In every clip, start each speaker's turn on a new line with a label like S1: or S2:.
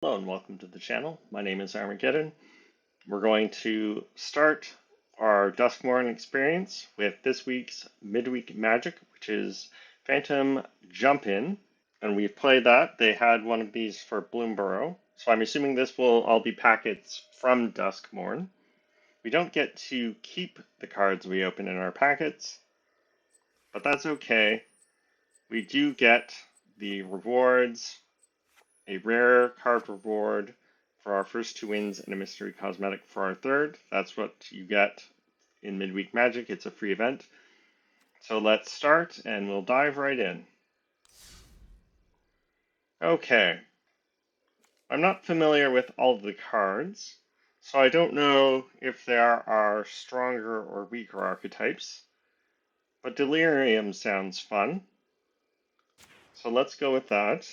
S1: Hello and welcome to the channel. My name is Armageddon. We're going to start our Duskmourn experience with this week's Midweek Magic, which is Phantom Jump-In. And we've played that. They had one of these for Bloomborough. So I'm assuming this will all be packets from Duskmourn. We don't get to keep the cards we open in our packets, but that's okay. We do get the rewards, a rare card reward for our first 2 wins and a mystery cosmetic for our third. That's what you get in Midweek Magic. It's a free event. So let's start and we'll dive right in. Okay. I'm not familiar with all of the cards, so I don't know if there are stronger or weaker archetypes, but Delirium sounds fun. So let's go with that.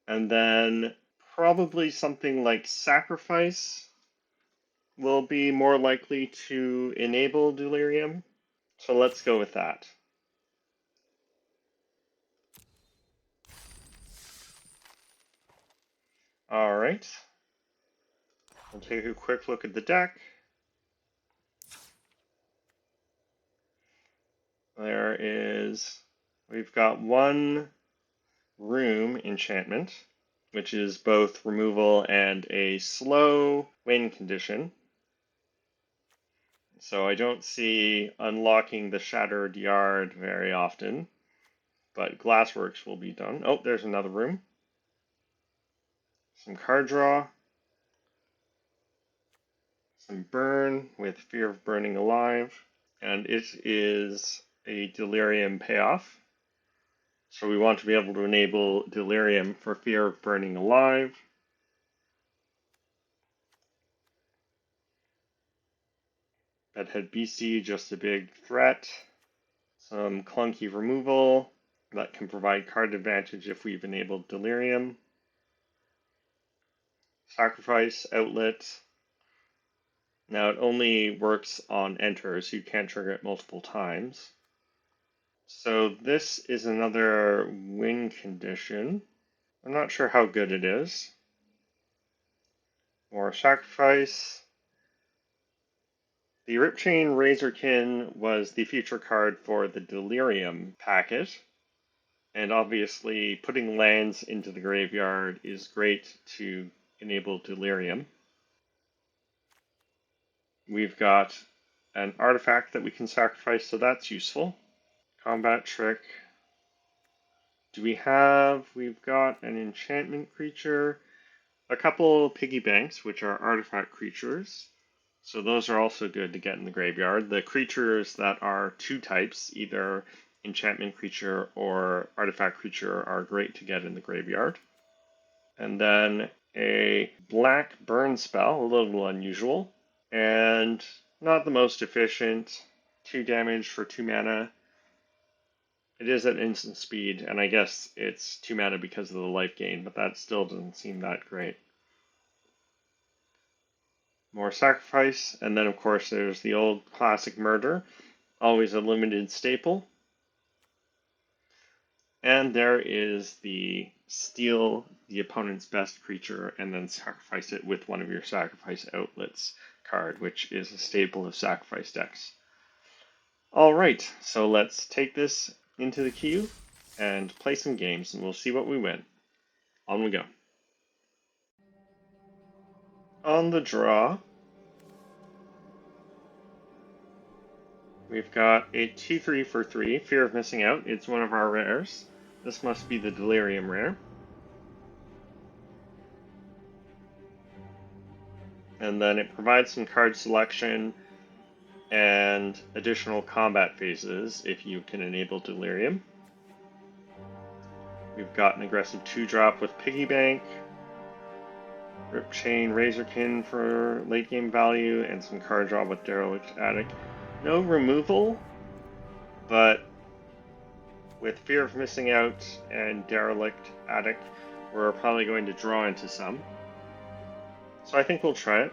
S1: And then probably something like Sacrifice will be more likely to enable Delirium. So let's go with that. All right. We'll take a quick look at the deck. We've got one room enchantment, which is both removal and a slow win condition. So I don't see unlocking the Shattered Yard very often, but Glassworks will be done. Oh, there's another room. Some card draw. Some burn with Fear of Burning Alive. And it is a Delirium payoff. So we want to be able to enable Delirium for Fear of Burning Alive. Bedhead BC, just a big threat. Some clunky removal that can provide card advantage if we've enabled Delirium. Sacrifice, outlet. Now it only works on enter, so you can't trigger it multiple times. So this is another win condition. I'm not sure how good it is. More sacrifice. The Ripchain Razorkin was the feature card for the Delirium packet. And obviously putting lands into the graveyard is great to enable Delirium. We've got an artifact that we can sacrifice, so that's useful. Combat Trick. We've got an enchantment creature, a couple piggy banks, which are artifact creatures. So those are also good to get in the graveyard. The creatures that are 2 types, either enchantment creature or artifact creature, are great to get in the graveyard. And then a black burn spell, a little unusual, and not the most efficient. 2 damage for 2 mana. It is at instant speed, and I guess it's 2 mana because of the life gain, but that still doesn't seem that great. More sacrifice, and then of course there's the old classic murder, always a limited staple. And there is the steal the opponent's best creature and then sacrifice it with one of your sacrifice outlets card, which is a staple of sacrifice decks. Alright, so let's take this into the queue and play some games, and we'll see what we win. On we go. On the draw, we've got a 2/3 for 3, Fear of Missing Out. It's one of our rares. This must be the Delirium rare. And then it provides some card selection and additional combat phases if you can enable Delirium. We've got an aggressive 2-drop with Piggy Bank, Ripchain Razorkin for late game value, and some card draw with Derelict Attic. No removal, but with Fear of Missing Out and Derelict Attic, we're probably going to draw into some. So I think we'll try it.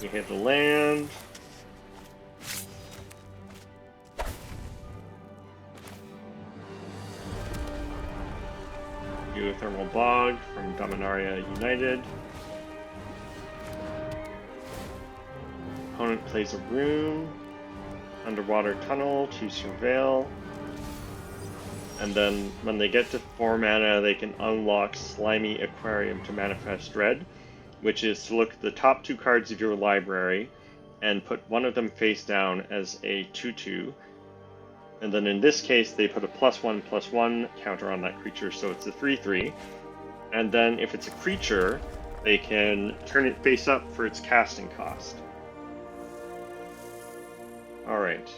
S1: We hit the land. Geothermal Bog from Dominaria United. Opponent plays a room, Underwater Tunnel to Surveil, and then when they get to 4 mana, they can unlock Slimy Aquarium to manifest Dread, which is to look at the top 2 cards of your library and put one of them face down as a 2/2. And then in this case, they put a +1/+1 counter on that creature, so it's a 3/3. And then if it's a creature, they can turn it face up for its casting cost. Alright.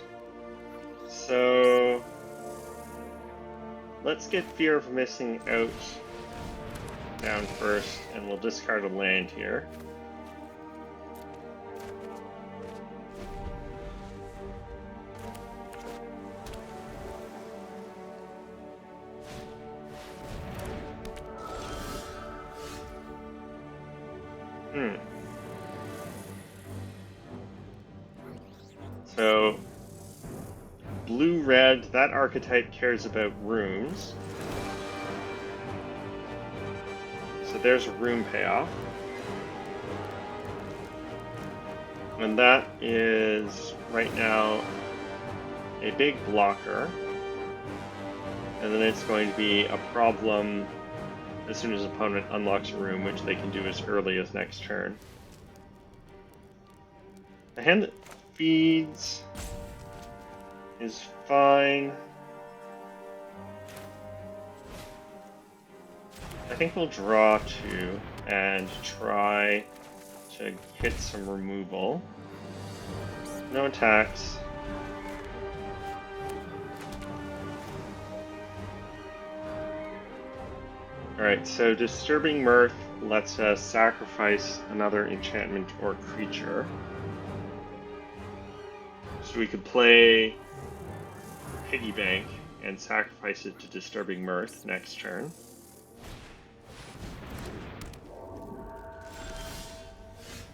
S1: So let's get Fear of Missing Out down first, and we'll discard a land here. So, blue-red, that archetype cares about rooms. So there's a room payoff. And that is, right now, a big blocker. And then it's going to be a problem as soon as opponent unlocks a room, which they can do as early as next turn. A hand that feeds is fine. I think we'll draw 2 and try to hit some removal. No attacks. Alright, so Disturbing Mirth lets us sacrifice another enchantment or creature. So we could play Piggy Bank and sacrifice it to Disturbing Mirth next turn.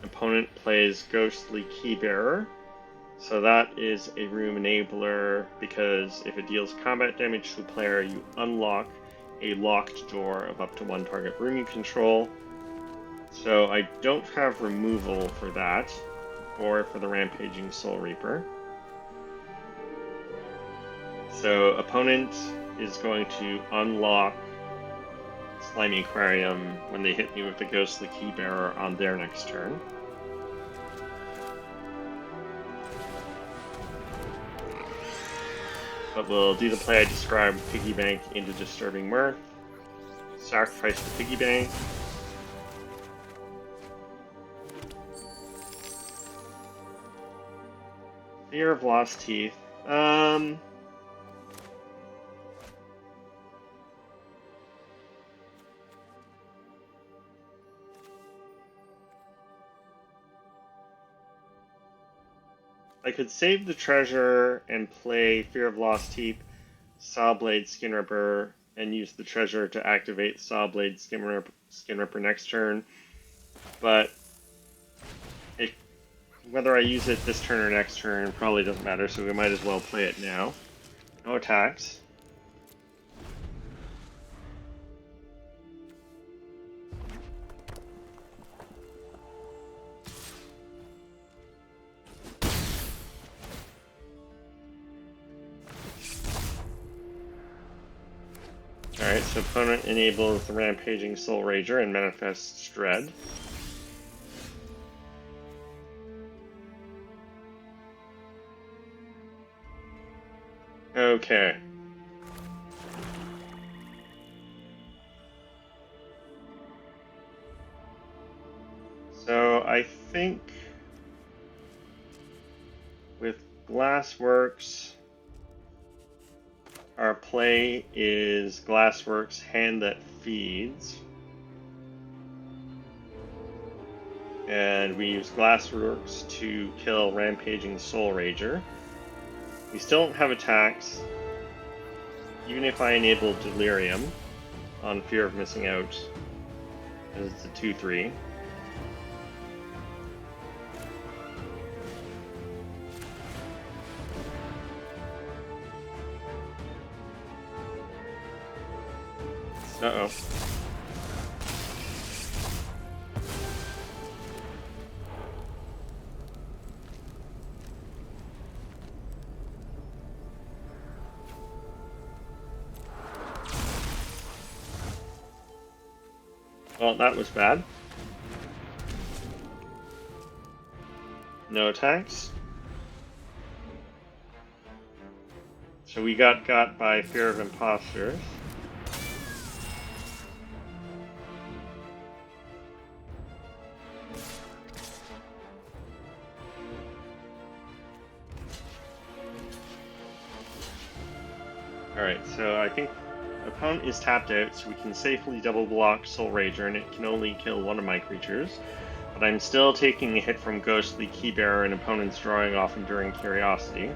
S1: Opponent plays Ghostly Keybearer. So that is a room enabler because if it deals combat damage to a player, you unlock a locked door of up to 1 target room you control. So I don't have removal for that, or for the Rampaging Soul Reaper. So opponent is going to unlock Slimy Aquarium when they hit me with the Ghostly Keybearer on their next turn. But we'll do the play I described, Piggy Bank into Disturbing Mirth, sacrifice the Piggy Bank, Fear of Lost Teeth. I could save the treasure and play Fear of Lost Teeth, Sawblade, Skinripper, and use the treasure to activate Sawblade, Skinripper next turn. But whether I use it this turn or next turn probably doesn't matter, so we might as well play it now. No attacks. Alright, so opponent enables the Rampaging Soul Rager and manifests Dread. Okay. So I think with Glassworks, our play is Glassworks, Hand That Feeds. And we use Glassworks to kill Rampaging Soul Rager. We still don't have attacks, even if I enable Delirium on Fear of Missing Out, as it's a 2/3. Uh-oh. Well, that was bad. No attacks. So we got by Fear of Imposters. Alright, so I think opponent is tapped out, so we can safely double block Soul Rager, and it can only kill one of my creatures. But I'm still taking a hit from Ghostly Keybearer, and opponent's drawing off Enduring Curiosity.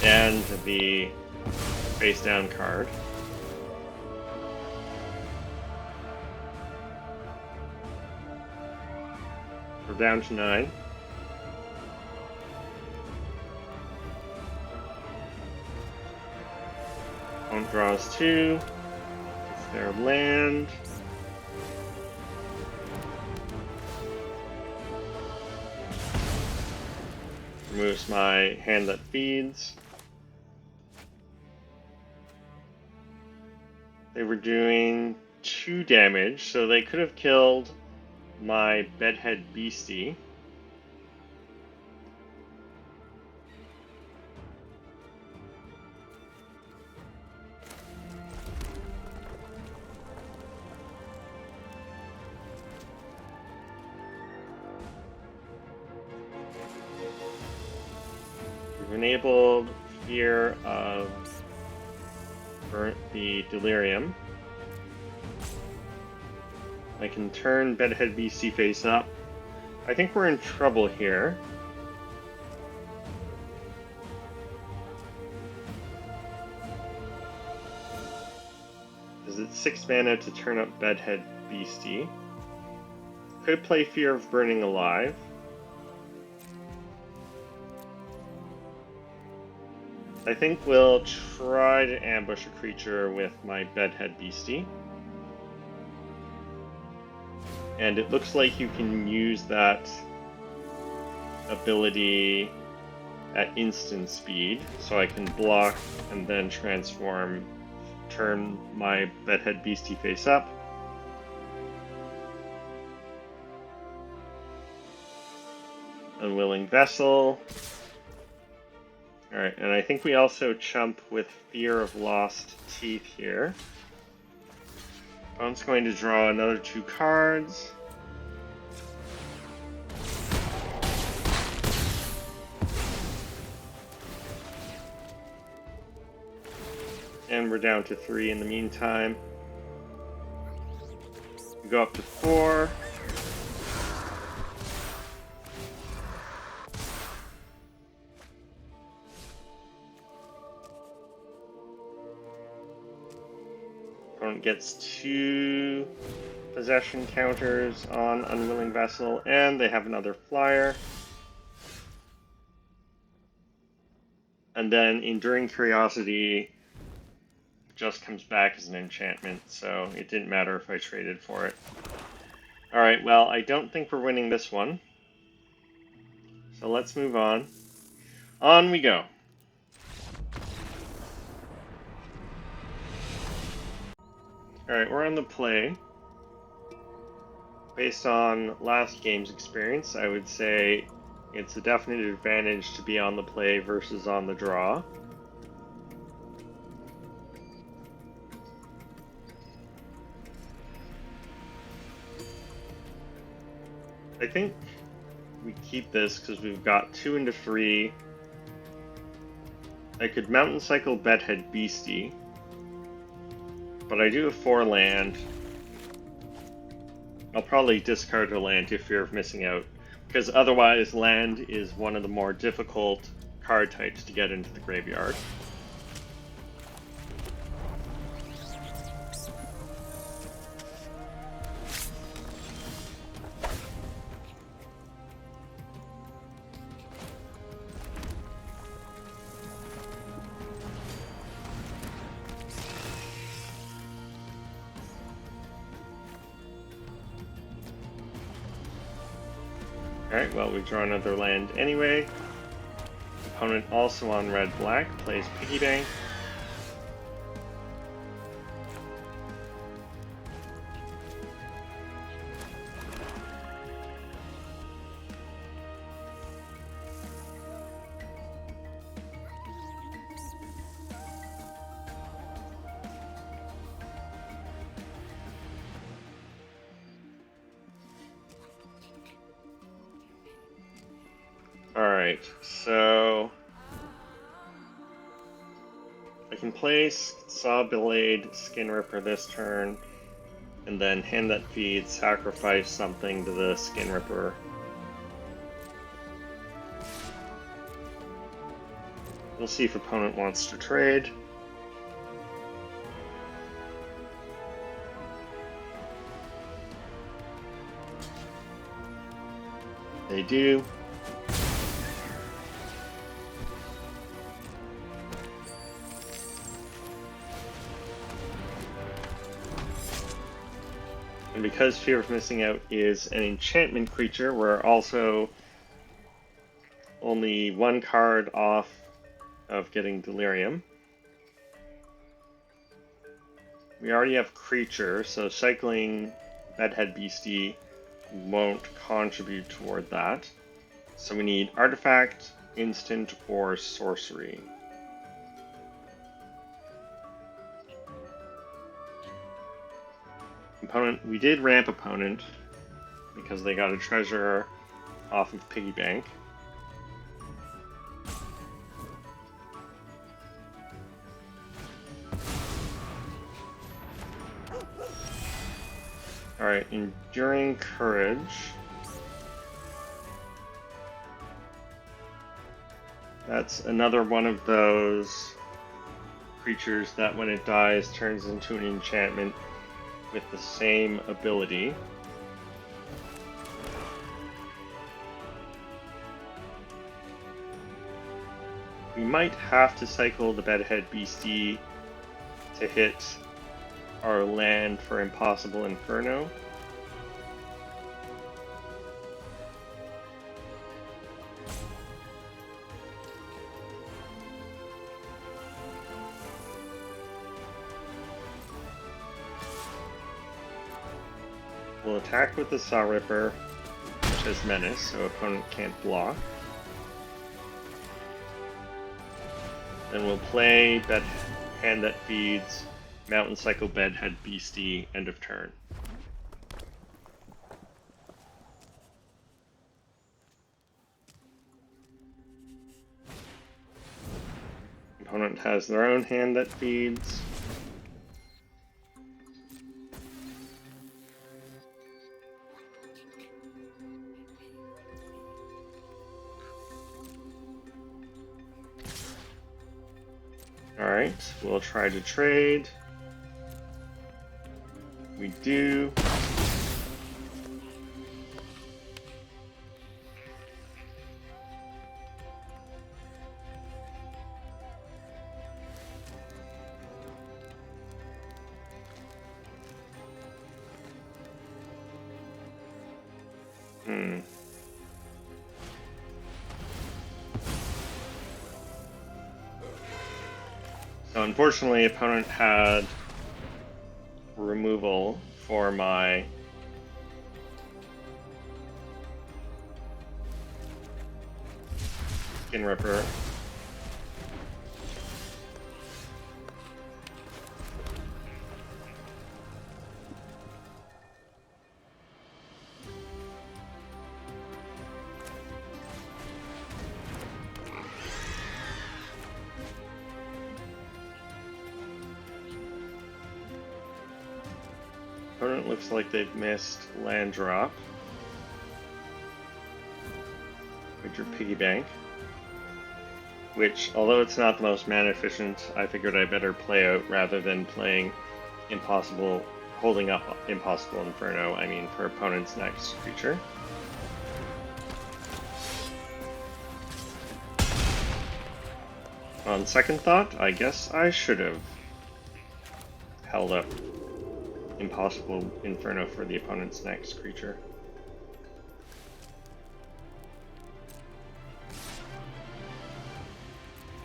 S1: And the face down card. We're down to 9. Opponent draws 2. It's their land. Removes my Hand That Feeds. They were doing 2 damage, so they could have killed my Bedhead Beastie. We've enabled Fear of the Delirium. I can turn Bedhead Beastie face up. I think we're in trouble here. Because it's 6 mana to turn up Bedhead Beastie. Could play Fear of Burning Alive. I think we'll try to ambush a creature with my Bedhead Beastie. And it looks like you can use that ability at instant speed, so I can block and then transform, turn my Bedhead Beastie face up. Unwilling Vessel. Alright, and I think we also chump with Fear of Lost Teeth here. Opponent's going to draw another 2 cards. And we're down to 3 in the meantime. We go up to 4. Opponent gets 2 possession counters on Unwilling Vessel, and they have another flyer. And then Enduring Curiosity just comes back as an enchantment, so it didn't matter if I traded for it. Alright, well, I don't think we're winning this one. So let's move on. On we go. Alright, we're on the play. Based on last game's experience, I would say it's a definite advantage to be on the play versus on the draw. I think we keep this because we've got 2 into 3. I could Mountain Cycle Bedhead Beastie. But I do have 4 land. I'll probably discard a land to fear of missing out, because otherwise land is one of the more difficult card types to get into the graveyard. Alright, well, we draw another land anyway. Opponent also on red-black plays piggy bank. Alright, so I can play Saw Blade, Skin Ripper this turn, and then Hand That Feeds, sacrifice something to the Skin Ripper. We'll see if opponent wants to trade. They do. And because Fear of Missing Out is an enchantment creature, we're also only one card off of getting Delirium. We already have Creature, so cycling Bedhead Beastie won't contribute toward that. So we need Artifact, Instant, or Sorcery. Opponent, we did ramp opponent because they got a treasure off of Piggy Bank. Alright, Enduring Courage. That's another one of those creatures that when it dies turns into an enchantment with the same ability. We might have to cycle the Bedhead Beastie to hit our land for Impossible Inferno. We'll attack with the Saw Ripper, which has Menace, so opponent can't block. Then we'll play Hand That Feeds, Mountain Cycle Bedhead Beastie, end of turn. Opponent has their own Hand That Feeds. Alright, we'll try to trade. We do. So unfortunately, opponent had removal for my Skin Ripper. Opponent looks like they've missed land drop with your Piggy Bank, which, although it's not the most mana efficient, I figured I better play out rather than playing Impossible, holding up Impossible Inferno, I mean for opponent's next creature. On second thought, I guess I should have held up Impossible Inferno for the opponent's next creature.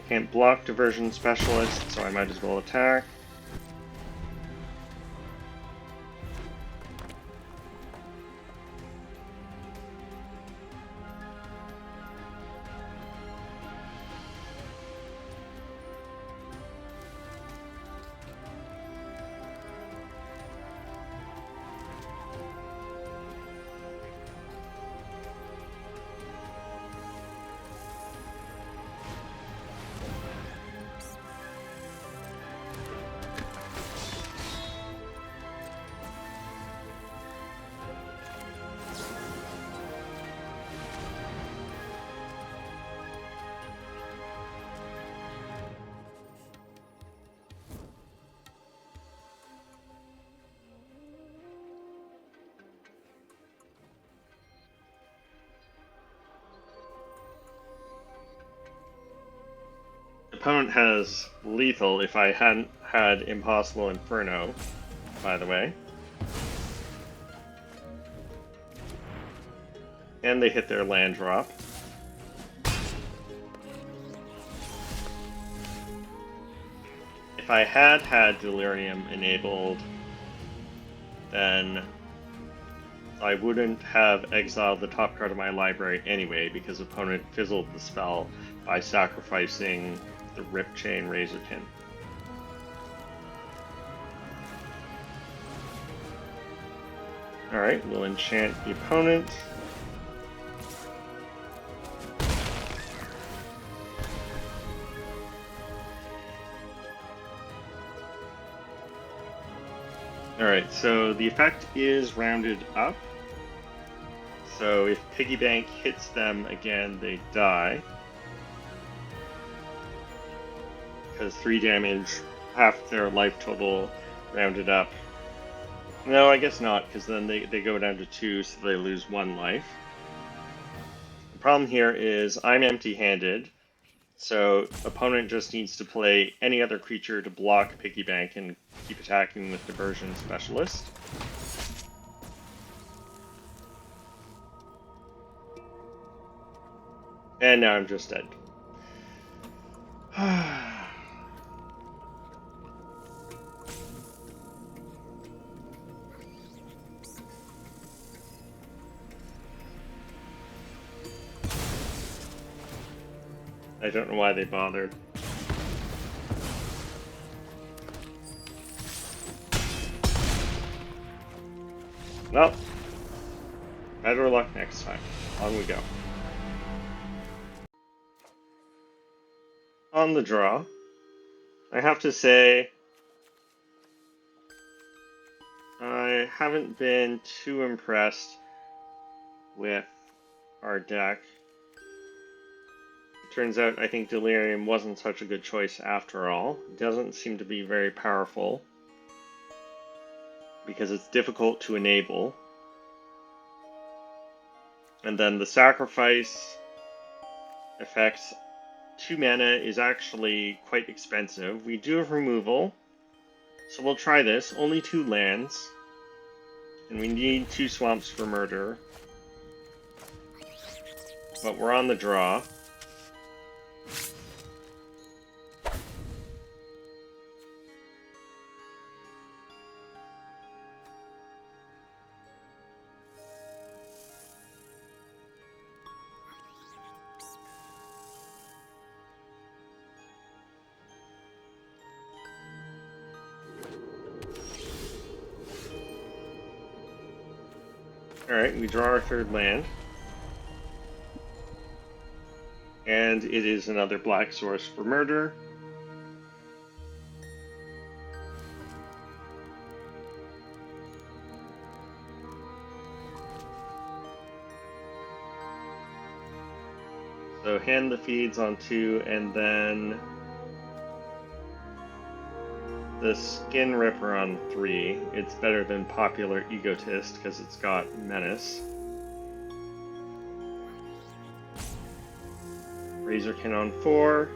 S1: Can't block Diversion Specialist, so I might as well attack. Opponent has lethal if I hadn't had Impossible Inferno, by the way. And they hit their land drop. If I had had Delirium enabled, then I wouldn't have exiled the top card of my library anyway, because opponent fizzled the spell by sacrificing the Rip Chain Razorkin. Alright, we'll enchant the opponent. Alright, so the effect is rounded up. So if Piggy Bank hits them again, they die. Because 3 damage, half their life total rounded up. No, I guess not, because then they go down to 2, so they lose 1 life. The problem here is I'm empty-handed, so opponent just needs to play any other creature to block Piggy Bank and keep attacking with Diversion Specialist. And now I'm just dead. I don't know why they bothered. Well, better luck next time. On we go. On the draw, I have to say, I haven't been too impressed with our deck. It turns out I think Delirium wasn't such a good choice after all. It doesn't seem to be very powerful, because it's difficult to enable. And then the sacrifice effects, 2 mana is actually quite expensive. We do have removal, so we'll try this. Only 2 lands, and we need 2 swamps for murder. But we're on the draw. Alright, we draw our 3rd land. And it is another black source for murder. So hand the feeds on 2, and then the Skin Ripper on 3. It's better than Popular Egotist because it's got Menace. Razorkin on 4.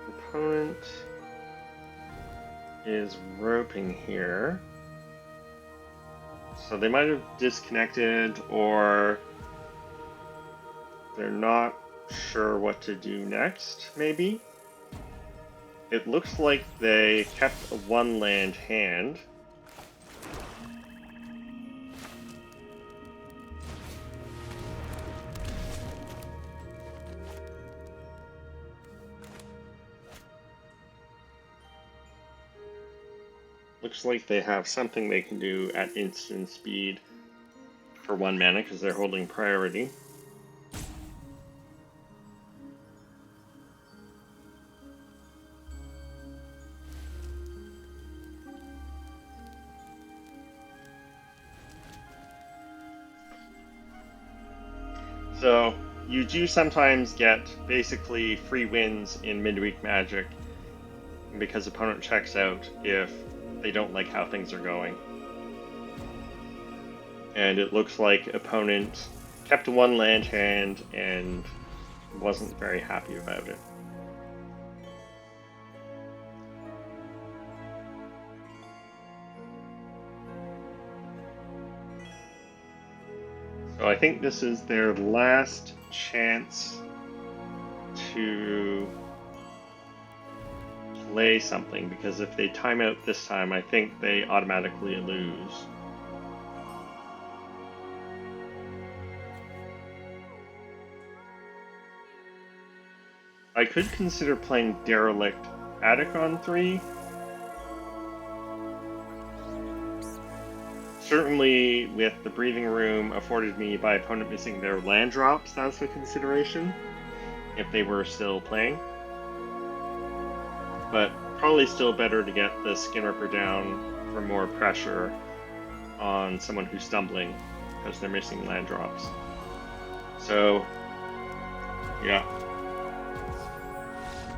S1: Opponent is roping here. So they might have disconnected, or they're not sure what to do next, maybe? It looks like they kept a one land hand. Looks like they have something they can do at instant speed for 1 mana because they're holding priority. So you do sometimes get basically free wins in Midweek Magic because opponent checks out if they don't like how things are going. And it looks like opponent kept a one land hand and wasn't very happy about it. So I think this is their last chance to play something, because if they time out this time, I think they automatically lose. I could consider playing Derelict Attic on 3. Certainly, with the breathing room afforded me by opponent missing their land drops, that's a consideration, if they were still playing. But probably still better to get the Skin Ripper down for more pressure on someone who's stumbling, because they're missing land drops. So, yeah.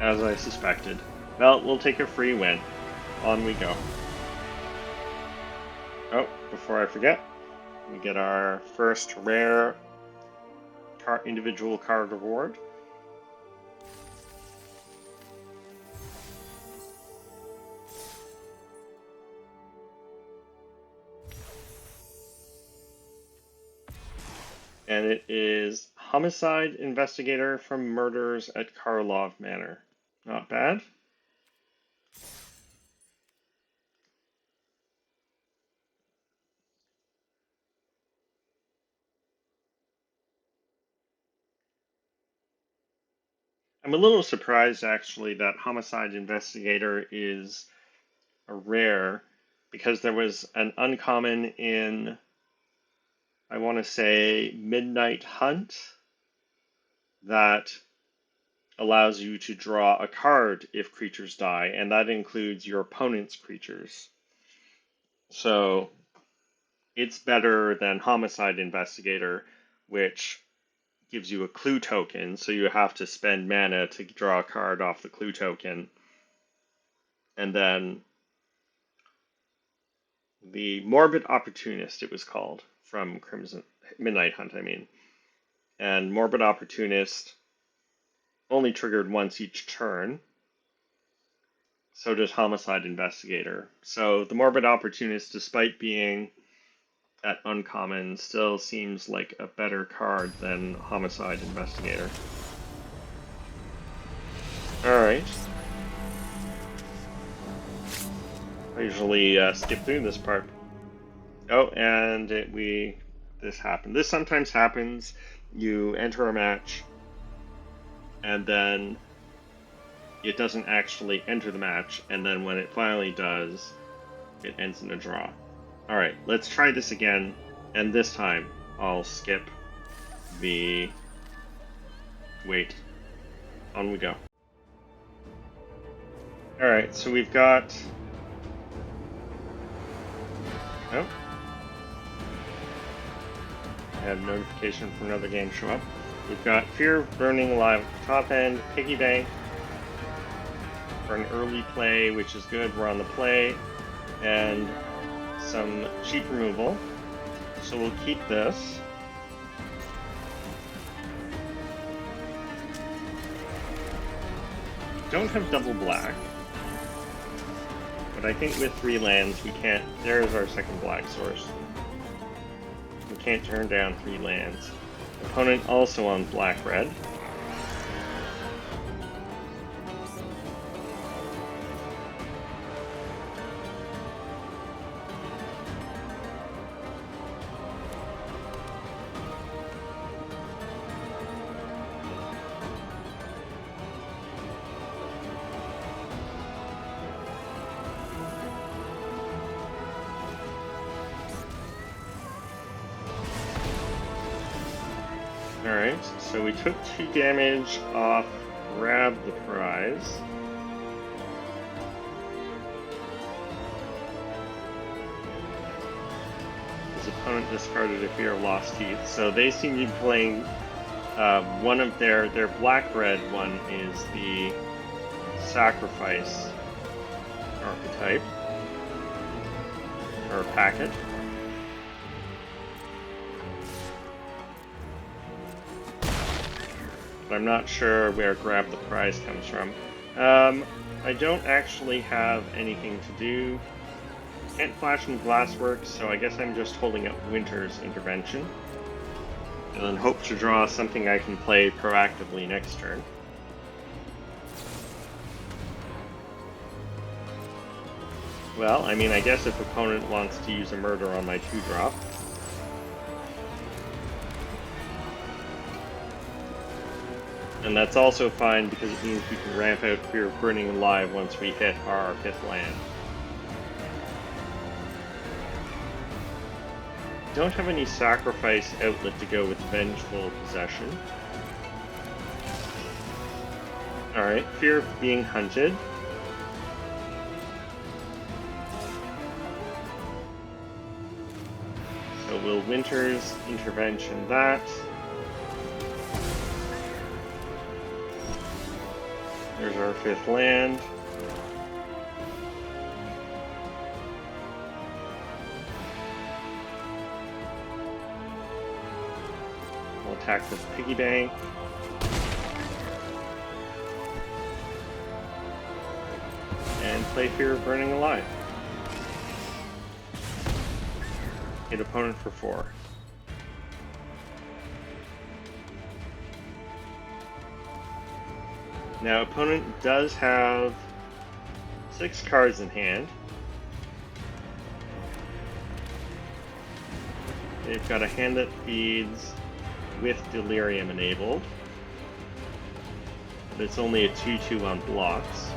S1: As I suspected. Well, we'll take a free win. On we go. Oh, before I forget, we get our first rare individual card reward. And it is Homicide Investigator from Murders at Karlov Manor. Not bad. I'm a little surprised, actually, that Homicide Investigator is a rare, because there was an uncommon in, I want to say, Midnight Hunt that allows you to draw a card if creatures die, and that includes your opponent's creatures. So it's better than Homicide Investigator, which gives you a clue token, so you have to spend mana to draw a card off the clue token. And then the Morbid Opportunist, it was called, from Midnight Hunt, I mean. And Morbid Opportunist only triggered once each turn. So does Homicide Investigator. So the Morbid Opportunist, despite being at uncommon, still seems like a better card than Homicide Investigator. Alright. I usually skip through this part. Oh, and this happened. This sometimes happens. You enter a match, and then it doesn't actually enter the match, and then when it finally does, it ends in a draw. Alright, let's try this again, and this time I'll skip the wait. On we go. Alright, so we've got... Oh. I had a notification for another game show up. We've got Fear of Burning live at the top end, Piggy Bank for an early play, which is good. We're on the play, and some cheap removal. So we'll keep this. Don't have double black, but I think with 3 lands we can't. There's our second black source. so can't turn down 3 lands. Opponent also on black-red. Alright, so we took 2 damage off Grab the Prize. His opponent discarded a Fear of Lost Teeth, so they seem to be playing one of their black-red one is the Sacrifice archetype, or packet. But I'm not sure where Grab the Prize comes from. I don't actually have anything to do. Can't flash in Glassworks, so I guess I'm just holding up Winter's Intervention. And then hope to draw something I can play proactively next turn. Well, I mean, I guess if opponent wants to use a Murder on my 2-drop. And that's also fine because it means we can ramp out Fear of Burning Alive once we hit our 5th land. Don't have any sacrifice outlet to go with Vengeful Possession. Alright, Fear of Being Hunted. So we'll Winter's Intervention that. There's our 5th land. We'll attack with Piggy Bank. And play Fear of Burning Alive. Hit opponent for 4. Now, opponent does have 6 cards in hand. They've got a hand that feeds with Delirium enabled. But it's only a 2/2 on blocks.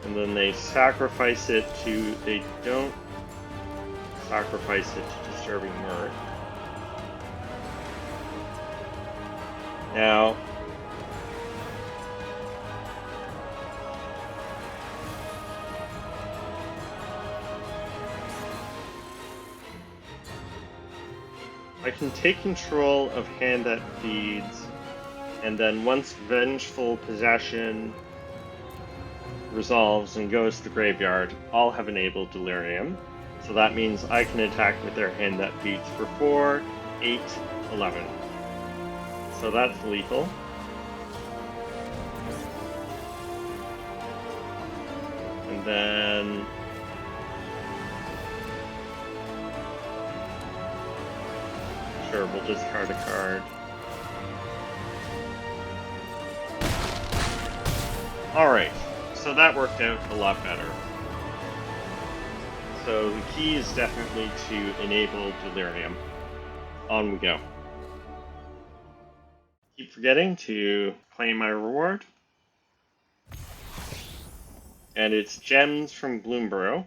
S1: And then they sacrifice it to... They don't sacrifice it to Disturbing Mirth. Now, I can take control of Hand That Feeds, and then once Vengeful Possession resolves and goes to the graveyard, I'll have enabled Delirium. So that means I can attack with their Hand That Feeds for 4, 8, 11. So that's lethal. And then... Sure, we'll discard a card. Alright, so that worked out a lot better. So the key is definitely to enable Delirium. On we go. Keep forgetting to claim my reward. And it's gems from Bloomburrow.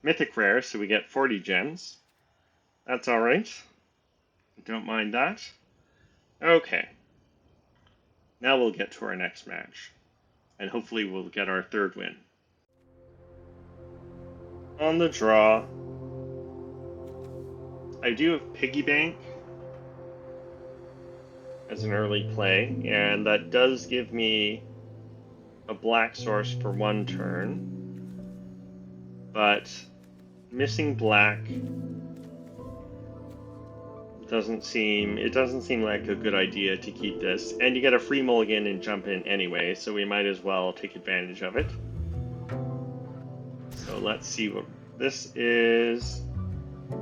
S1: Mythic rare, so we get 40 gems. That's alright. Don't mind that. Okay. Now we'll get to our next match. And hopefully we'll get our 3rd win. On the draw, I do have Piggy Bank as an early play, and that does give me a black source for 1 turn, but missing black doesn't seem like a good idea to keep this, and you get a free mulligan and jump in anyway, so we might as well take advantage of it. So let's see what This is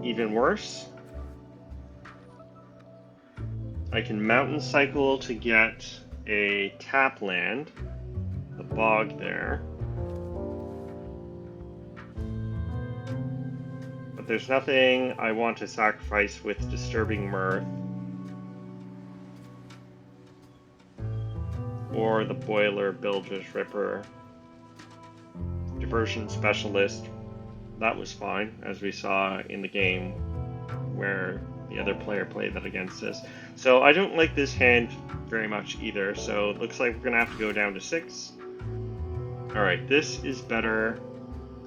S1: even worse. I can mountain cycle to get a tap land, the bog there. But there's nothing I want to sacrifice with Disturbing Mirth or the Boiler Bilge's Ripper. Diversion Specialist, that was fine, as we saw in the game where the other player played that against us. So I don't like this hand very much either, so it looks like we're going to have to go down to 6. Alright, this is better.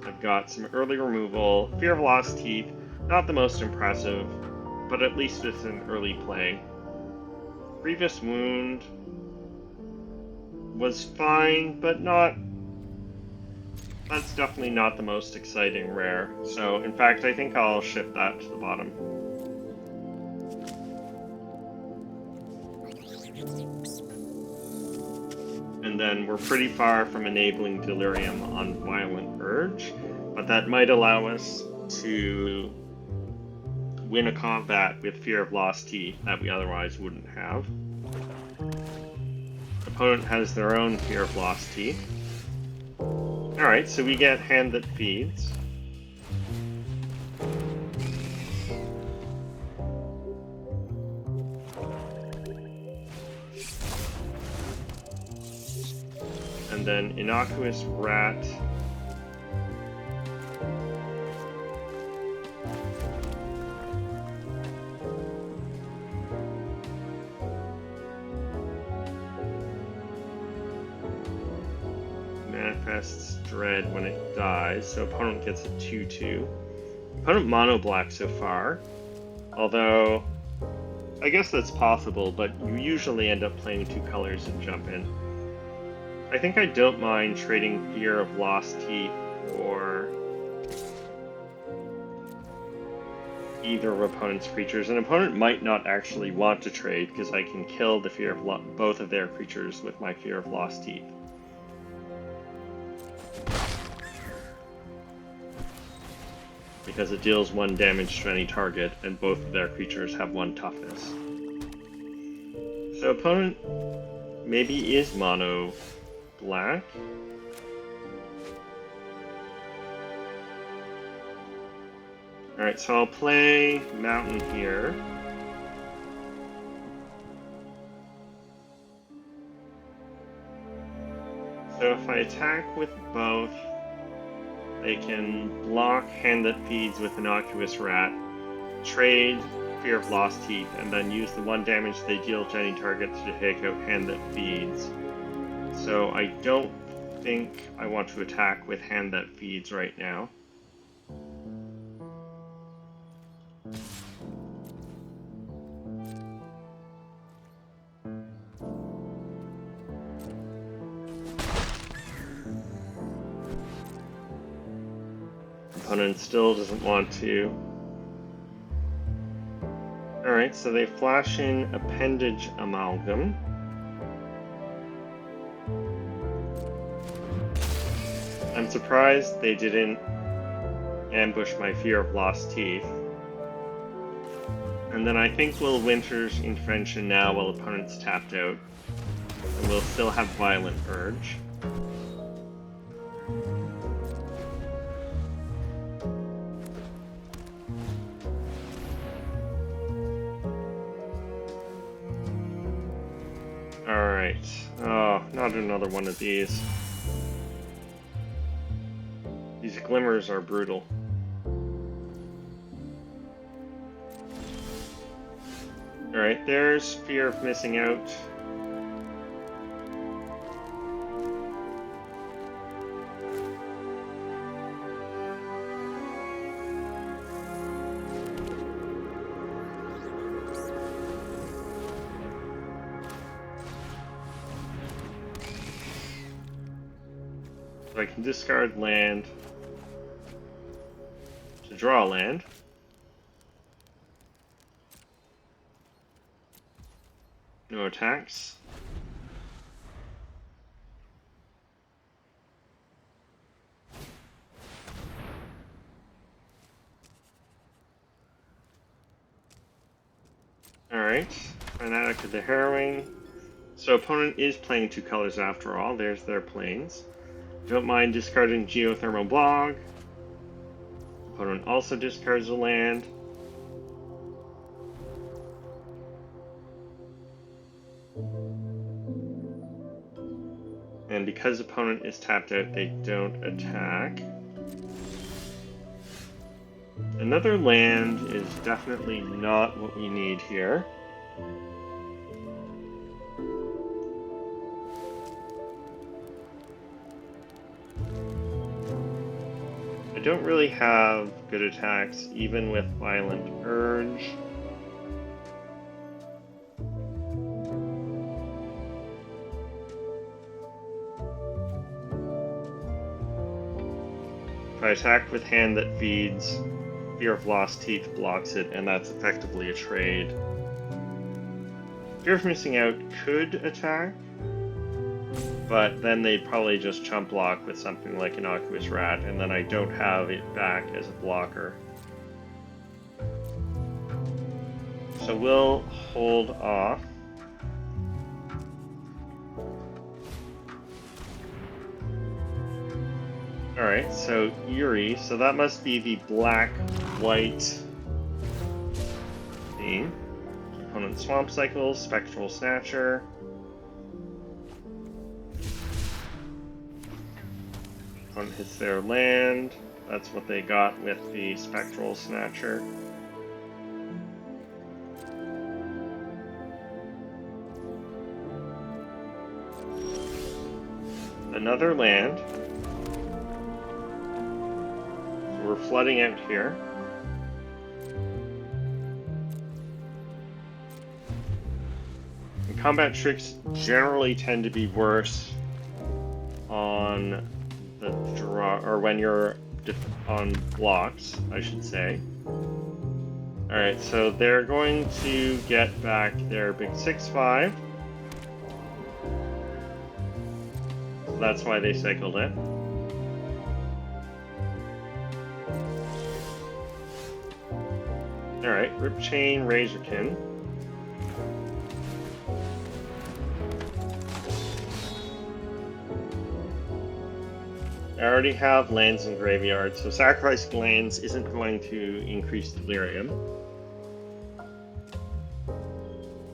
S1: I've got some early removal. Fear of Lost Teeth, not the most impressive, but at least it's an early play. Grievous Wound was fine, but not... That's definitely not the most exciting rare. So, in fact, I think I'll ship that to the bottom. And then we're pretty far from enabling Delirium on Violent Urge, but that might allow us to win a combat with Fear of Lost Teeth that we otherwise wouldn't have. Opponent has their own Fear of Lost Teeth. Alright, so we get Hand That Feeds. And then Innocuous Rat. Manifests Dread when it dies, so opponent gets a 2/2. Opponent mono black so far, although I guess that's possible, but you usually end up playing 2 colors and jump in. I think I don't mind trading Fear of Lost Teeth for either of opponent's creatures. An opponent might not actually want to trade because I can kill the Fear of both of their creatures with my Fear of Lost Teeth. Because it deals 1 damage to any target, and both of their creatures have 1 toughness. So opponent maybe is mono black. Alright, so I'll play Mountain here. So if I attack with both, they can block Hand That Feeds with Innocuous Rat, trade Fear of Lost Teeth, and then use the 1 damage they deal to any target to take out Hand That Feeds. So I don't think I want to attack with Hand That Feeds right now. Opponent still doesn't want to. Alright, so they flash in Appendage Amalgam. I'm surprised they didn't ambush my Fear of Lost Teeth. And then I think we'll Winter's Intervention now while opponent's tapped out. And we'll still have Violent Urge. Alright. Oh, not another one of these. These glimmers are brutal. Alright, there's Fear of Missing Out. So I can discard land to draw a land. No attacks. Alright, Fanatic of the Harrowing. So opponent is playing 2 colors after all. There's their planes. Don't mind discarding Geothermal Bog. Opponent also discards a land. And because opponent is tapped out, they don't attack. Another land is definitely not what we need here. I don't really have good attacks, even with Violent Urge. If I attack with hand that feeds, Fear of Lost Teeth blocks it, and that's effectively a trade. Fear of Missing Out could attack, but then they'd probably just chump block with something like Innocuous Rat, and then I don't have it back as a blocker. So we'll hold off. Alright, so Eerie, so that must be the black-white theme. Opponent Swamp Cycles, Spectral Snatcher. Opponent hits their land. That's what they got with the Spectral Snatcher. Another land. We're flooding out here. And combat tricks generally tend to be worse on the draw, or when you're on blocks, I should say. Alright, so they're going to get back their big 6/5. So that's why they cycled it. Alright, Ripchain, Razorkin. I already have lands in graveyard, so sacrificing lands isn't going to increase Delirium.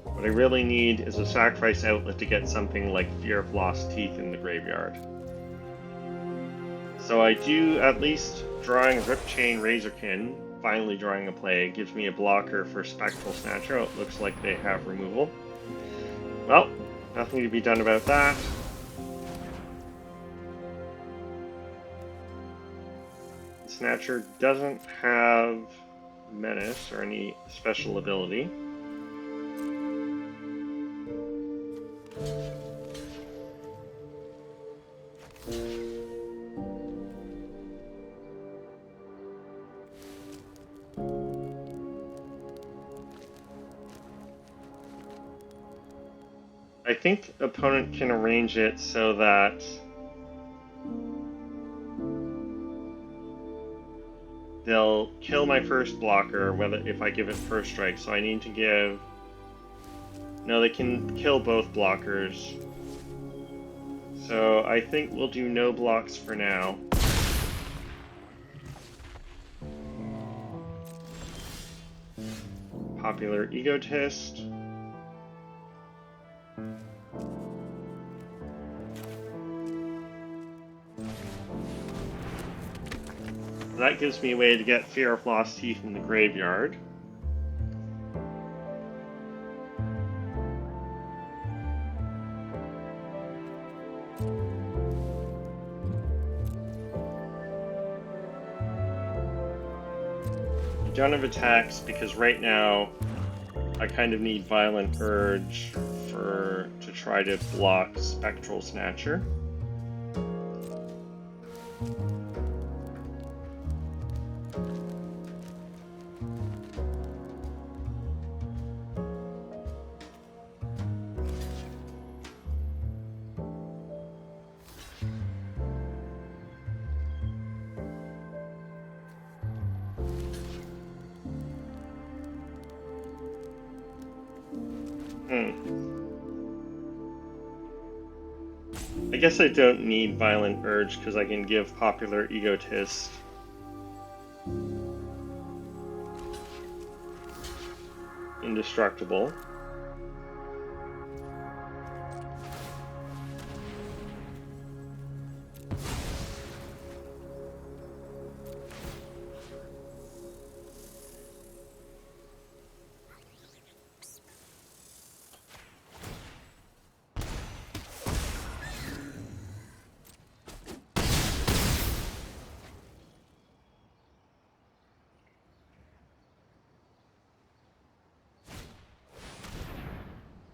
S1: What I really need is a sacrifice outlet to get something like Fear of Lost Teeth in the graveyard. So I do at least drawing Ripchain, Razorkin. Finally drawing a play gives me a blocker for Spectral Snatcher. It looks like they have removal. Well, nothing to be done about that. Snatcher doesn't have Menace or any special ability. I think opponent can arrange it so that they'll kill my first blocker if I give it first strike. So I need to give... No, they can kill both blockers. So I think we'll do no blocks for now. Popular Egotist. That gives me a way to get Fear of Lost Teeth in the graveyard. I don't have attacks because right now I kind of need Violent Urge to try to block Spectral Snatcher. I guess I don't need Violent Urge because I can give Popular Egotist. Indestructible.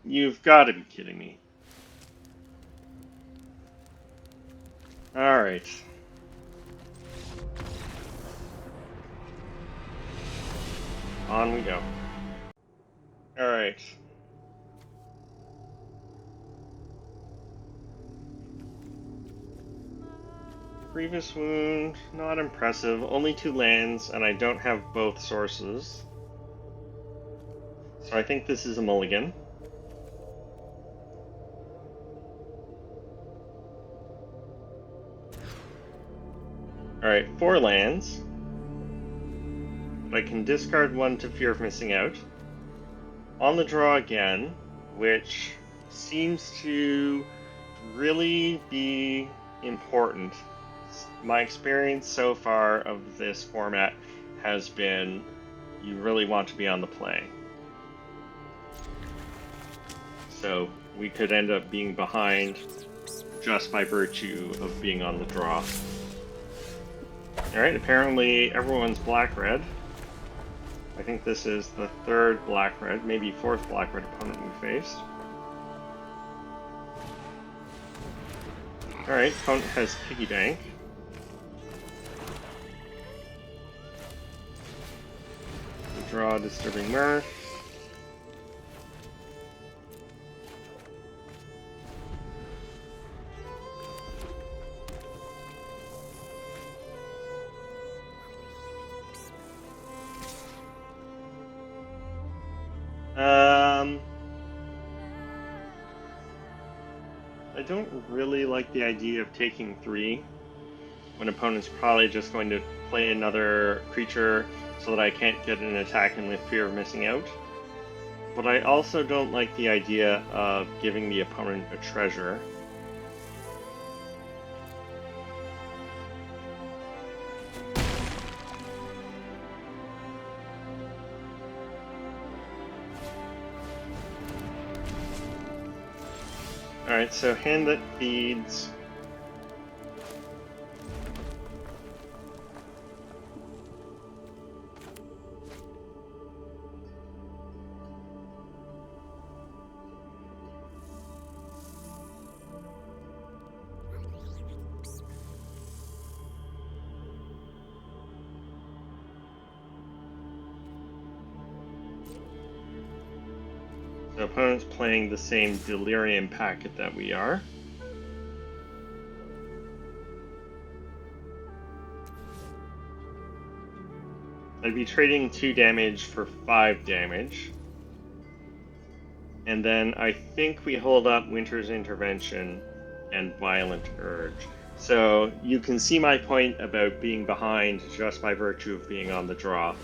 S1: You've got to be kidding me. Alright. On we go. Alright. Grievous Wound, not impressive. Only 2 lands, and I don't have both sources. So I think this is a mulligan. Alright, 4 lands. But I can discard 1 to Fear of Missing Out. On the draw again, which seems to really be important. My experience so far of this format has been you really want to be on the play. So we could end up being behind just by virtue of being on the draw. Alright, apparently everyone's black-red. I think this is the 3rd black-red, maybe 4th black-red opponent we faced. Alright, opponent has Piggy Bank. We draw Disturbing Mirth. I don't really like the idea of taking 3 when opponent's probably just going to play another creature so that I can't get an attack in with fear of missing out. But I also don't like the idea of giving the opponent a treasure. Alright, so hand that feeds. The opponent's playing the same Delirium packet that we are. I'd be trading 2 damage for 5 damage. And then I think we hold up Winter's Intervention and Violent Urge. So you can see my point about being behind just by virtue of being on the draw.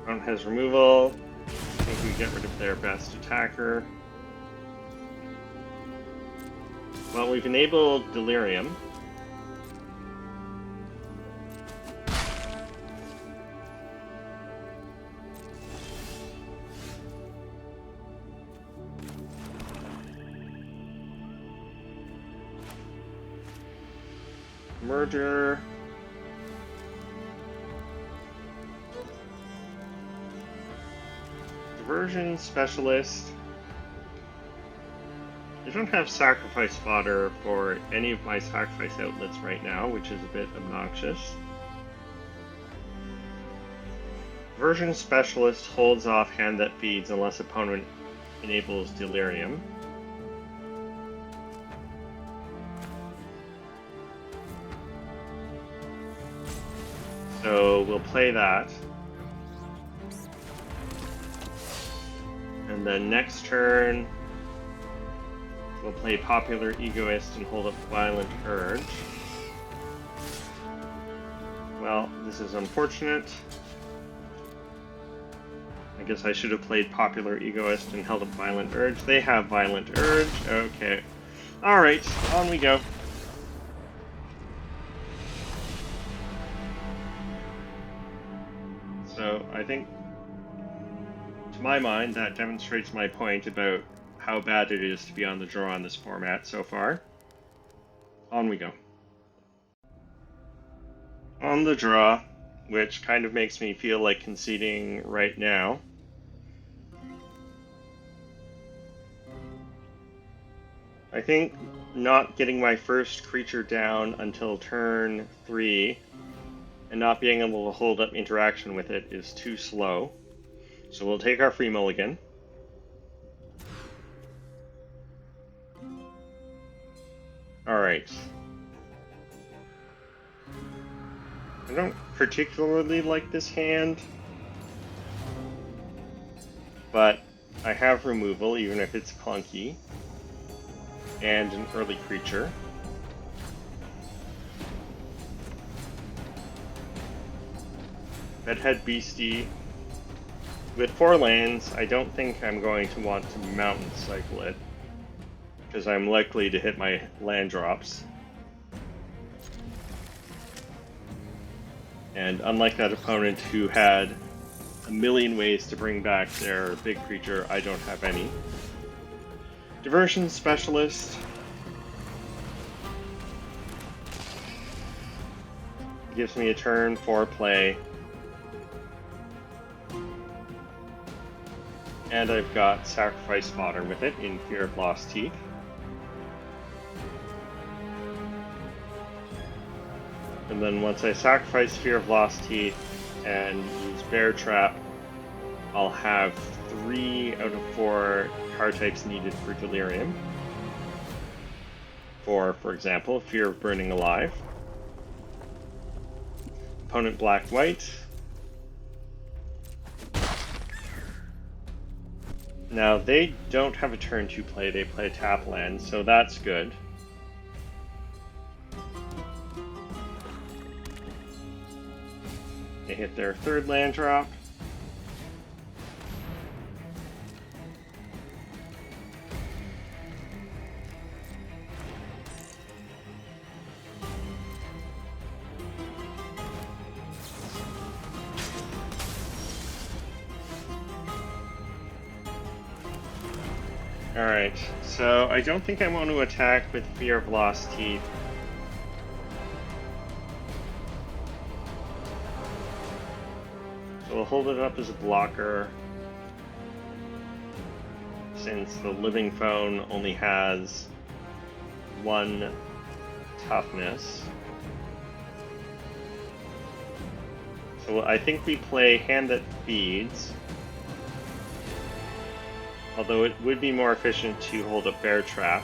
S1: Opponent has removal. I think we get rid of their best attacker. Well, we've enabled Delirium. Merger. Diversion Specialist. I don't have sacrifice fodder for any of my sacrifice outlets right now, which is a bit obnoxious. Version Specialist holds off Hand That Feeds unless opponent enables Delirium. So we'll play that. And then next turn, we'll play Popular Egoist and hold up Violent Urge. Well, this is unfortunate. I guess I should have played Popular Egoist and held up Violent Urge. They have Violent Urge. Okay. Alright, on we go. So, I think, to my mind, that demonstrates my point about how bad it is to be on the draw in this format so far. On we go. On the draw, which kind of makes me feel like conceding right now. I think not getting my first creature down until turn 3 and not being able to hold up interaction with it is too slow. So we'll take our free mulligan. Alright. I don't particularly like this hand, but I have removal, even if it's clunky, and an early creature. Bedhead Beastie. With 4 lands, I don't think I'm going to want to Mountain Cycle it, because I'm likely to hit my land drops. And unlike that opponent who had a million ways to bring back their big creature, I don't have any. Diversion Specialist. Gives me a turn for play. And I've got Sacrifice Fodder with it in Fear of Lost Teeth. And then once I sacrifice Fear of Lost Teeth and use Bear Trap, I'll have 3 out of 4 card types needed for Delirium. For example, Fear of Burning Alive. Opponent Black-White. Now, they don't have a turn 2 play, they play a tap land, so that's good. They hit their 3rd land drop. Alright, so I don't think I want to attack with Fear of Lost Teeth. So we'll hold it up as a blocker, since the Living Phone only has 1 toughness. So I think we play Hand That Feeds. Although it would be more efficient to hold up Bear Trap.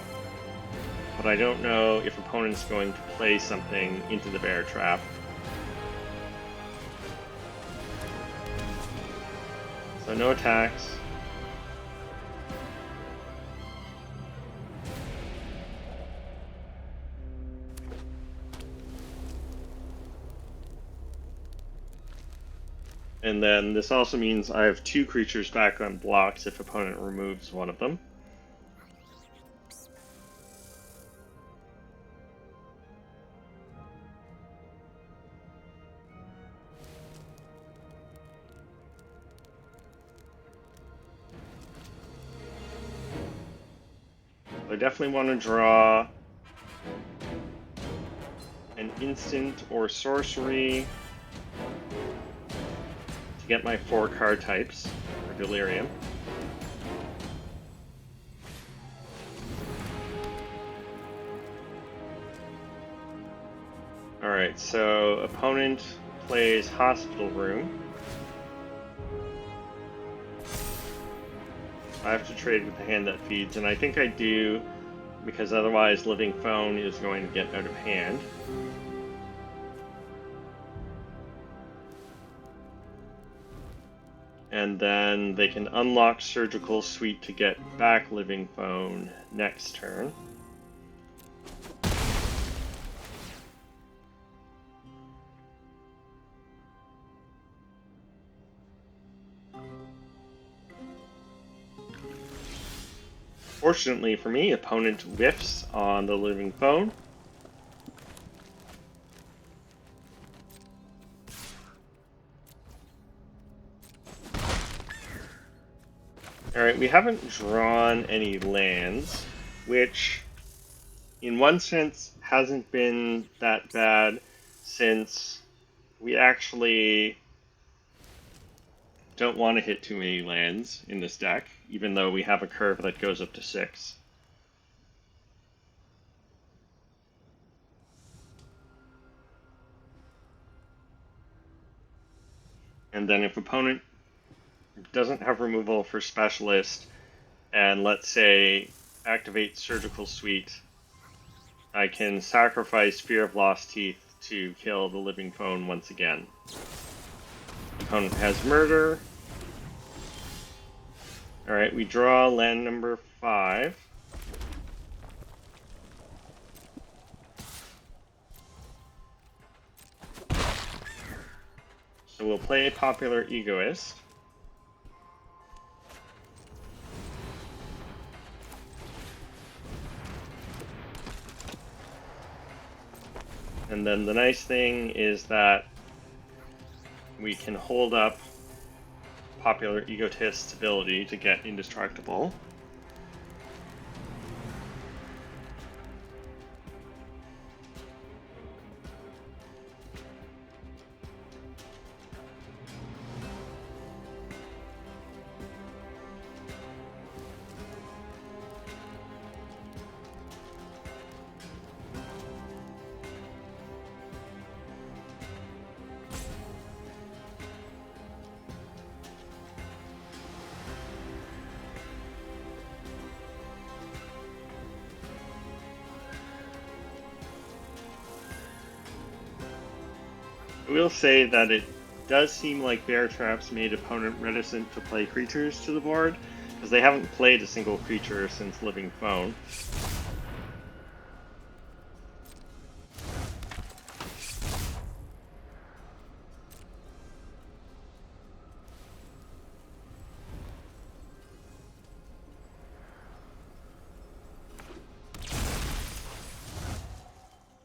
S1: But I don't know if opponent's going to play something into the Bear Trap. So no attacks. And then this also means I have 2 creatures back on blocks if opponent removes one of them. I definitely want to draw an instant or sorcery to get my 4 card types for Delirium. Alright, so opponent plays Hospital Room. I have to trade with the hand that feeds, and I think I do, because otherwise Living Phone is going to get out of hand. And then they can unlock Surgical Suite to get back Living Phone next turn. Fortunately for me, opponent whiffs on the Living Phone. Alright, we haven't drawn any lands, which in one sense hasn't been that bad since we actually don't want to hit too many lands in this deck, even though we have a curve that goes up to 6. And then if opponent doesn't have removal for Specialist, and let's say activate Surgical Suite, I can sacrifice Fear of Lost Teeth to kill the Living Phone once again. Opponent has Murder. Alright, we draw land number 5. So we'll play Popular Egoist. And then the nice thing is that we can hold up Popular Egotist's ability to get Indestructible. I will say that it does seem like Bear Traps made opponent reticent to play creatures to the board, because they haven't played a single creature since Living Phone.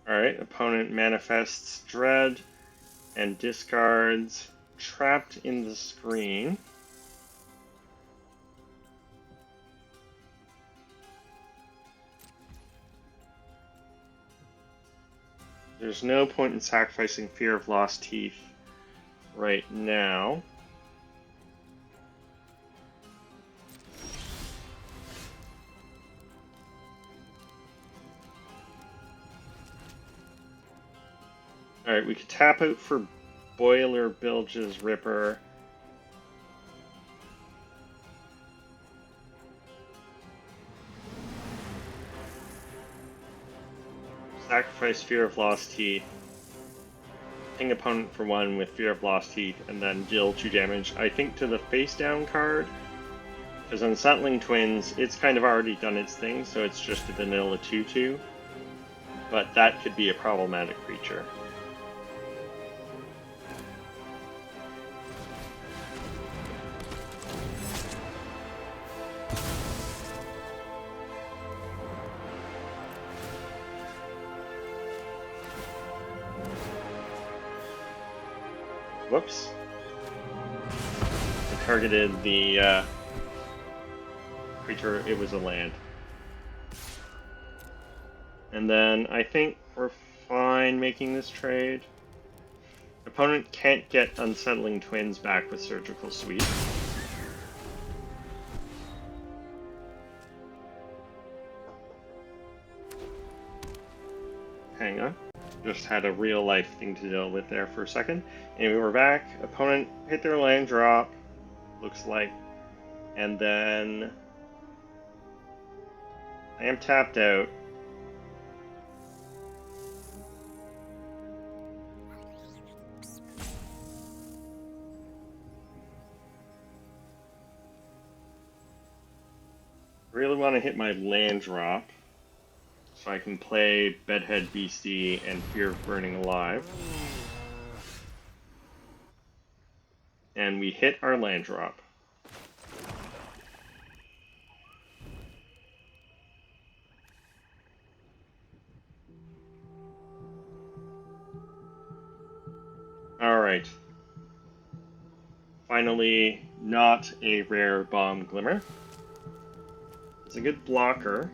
S1: Alright, opponent manifests Dread and discards Trapped in the Screen. There's no point in sacrificing Fear of Lost Teeth right now. Alright, we could tap out for Boiler Bilge's Ripper. Sacrifice Fear of Lost Teeth. Ping opponent for 1 with Fear of Lost Teeth, and then deal 2 damage, I think, to the face down card. Because on Unsettling Twins, it's kind of already done its thing, so it's just a vanilla 2/2. But that could be a problematic creature. Whoops. I targeted the creature, it was a land. And then I think we're fine making this trade. Opponent can't get Unsettling Twins back with Surgical Suite. Hang on. Just had a real life thing to deal with there for a second. Anyway, we're back. Opponent hit their land drop, looks like. And then I am tapped out. Really want to hit my land drop so I can play Bedhead Beastie and Fear of Burning Alive. And we hit our land drop. Alright. Finally, not a rare Bomb Glimmer. It's a good blocker.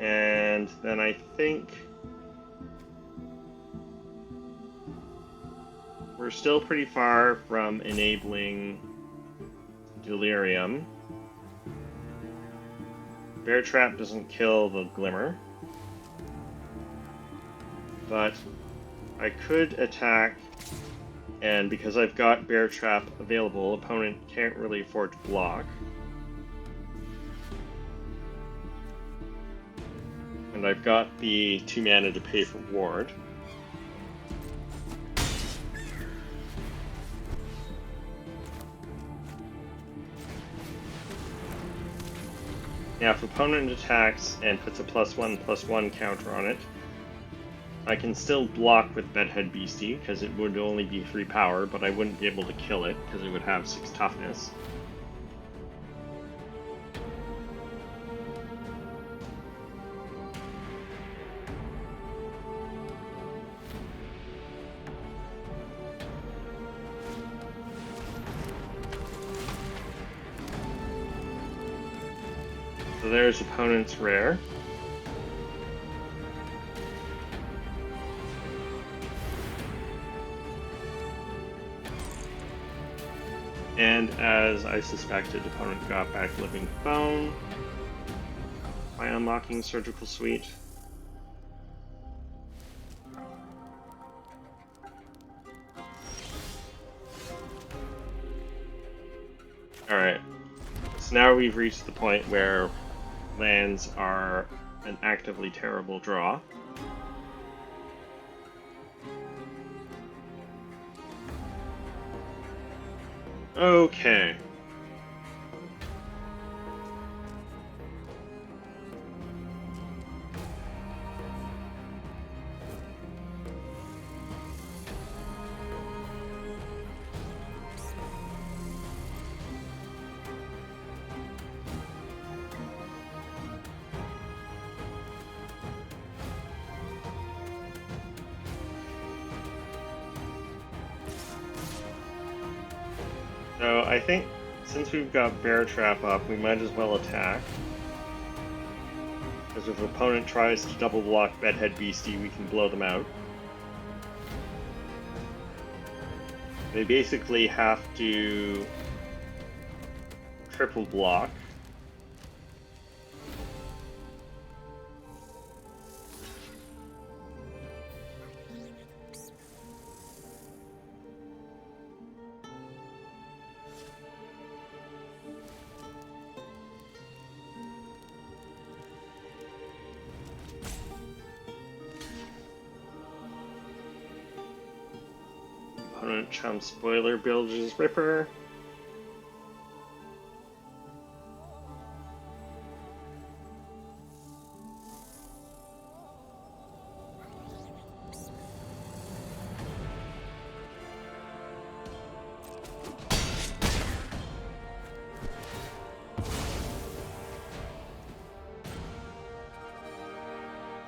S1: And then I think we're still pretty far from enabling Delirium. Bear Trap doesn't kill the Glimmer. But I could attack, and because I've got Bear Trap available, opponent can't really afford to block. And I've got the 2 mana to pay for ward. Now if opponent attacks and puts a +1/+1 counter on it, I can still block with Bedhead Beastie, because it would only be 3 power, but I wouldn't be able to kill it, because it would have 6 toughness. So there's opponent's rare. And as I suspected, opponent got back Living Bone by unlocking Surgical Suite. Alright, so now we've reached the point where lands are an actively terrible draw. Okay. So I think since we've got Bear Trap up, we might as well attack. Because if opponent tries to double block Bedhead Beastie, we can blow them out. They basically have to triple block. Opponent chumps Spoiler Bilge's Ripper.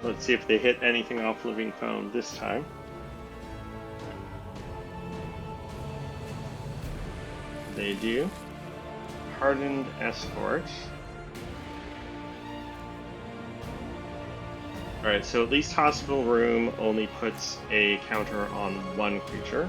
S1: Let's see if they hit anything off Living Bone this time. They do. Hardened Escort. Alright, so at least Hospital Room only puts a counter on one creature.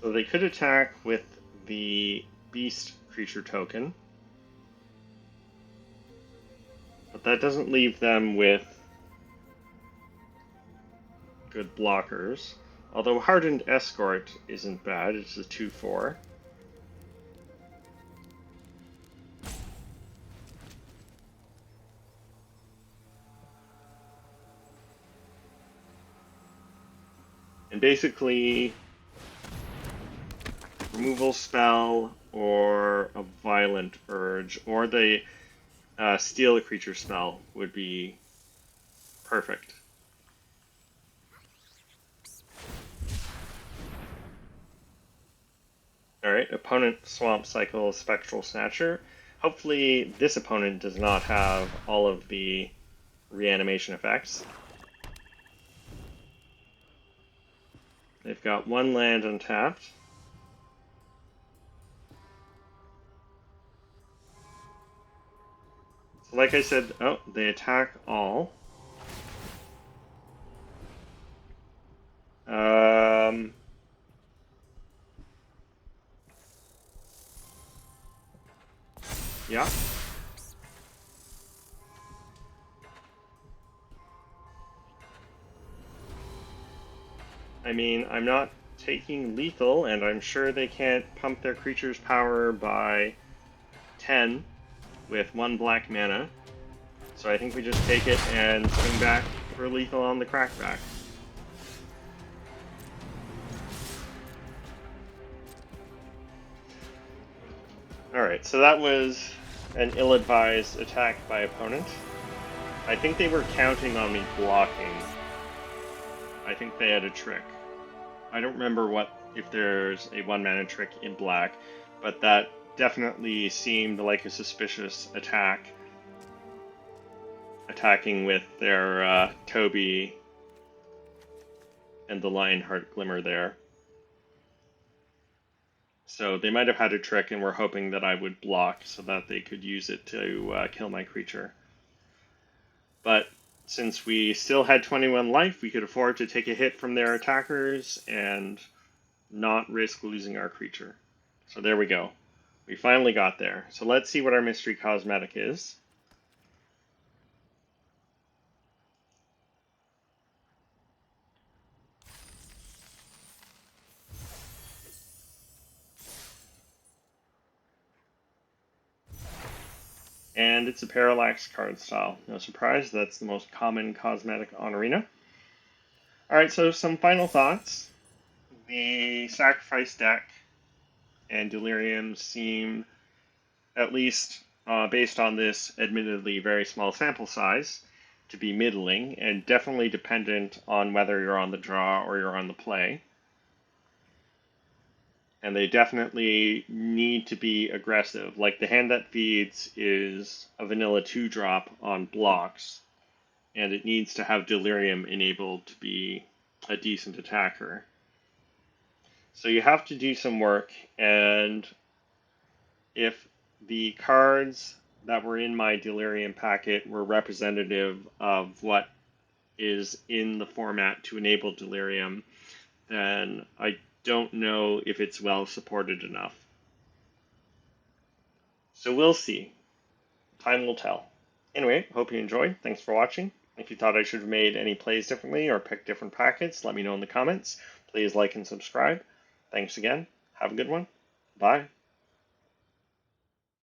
S1: So they could attack with the Beast creature token. But that doesn't leave them with good blockers. Although Hardened Escort isn't bad, it's a 2/4. And basically, removal spell or a violent urge or the steal a creature spell would be perfect. Alright, opponent Swamp Cycle Spectral Snatcher. Hopefully this opponent does not have all of the reanimation effects. They've got one land untapped. So like I said, oh, they attack all. Yeah. I mean, I'm not taking lethal, and I'm sure they can't pump their creature's power by 10 with 1 black mana. So I think we just take it and swing back for lethal on the crackback. Alright, so that was an ill-advised attack by opponent. I think they were counting on me blocking. I think they had a trick. I don't remember if there's a 1-mana trick in black, but that definitely seemed like a suspicious attack. Attacking with their Toby and the Lionheart Glimmer there. So they might have had a trick and were hoping that I would block so that they could use it to kill my creature. But since we still had 21 life, we could afford to take a hit from their attackers and not risk losing our creature. So there we go. We finally got there. So let's see what our mystery cosmetic is. And it's a Parallax card style. No surprise, that's the most common cosmetic on Arena. Alright, so some final thoughts. The Sacrifice deck and Delirium seem, at least based on this admittedly very small sample size, to be middling, and definitely dependent on whether you're on the draw or you're on the play. And they definitely need to be aggressive. Like the Hand That Feeds is a vanilla 2-drop on blocks, and it needs to have Delirium enabled to be a decent attacker. So you have to do some work, and if the cards that were in my Delirium packet were representative of what is in the format to enable Delirium, then I don't know if it's well supported enough. So we'll see. Time will tell. Anyway, hope you enjoyed. Thanks for watching. If you thought I should have made any plays differently or picked different packets, let me know in the comments. Please like and subscribe. Thanks again. Have a good one. Bye.